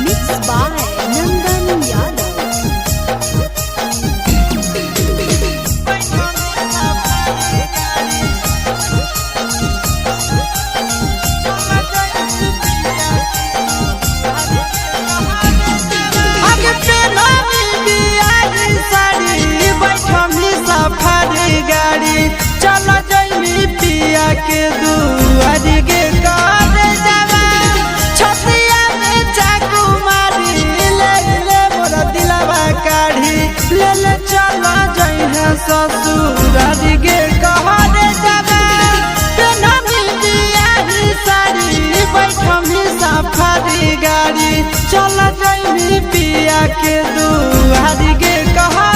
Mixed by Nandan Yadav. चल जइमी पिया के दुआरी के कर जावा छतिया में चाकू मारी ले ले मोरा दिलवा काढ़ी ले ले चल जइहे ससुरारी के कहर जावा पेनमी बियाही साड़ी बैठमी सफारी गाड़ी चल जइमी पिया के दुआरी के कहर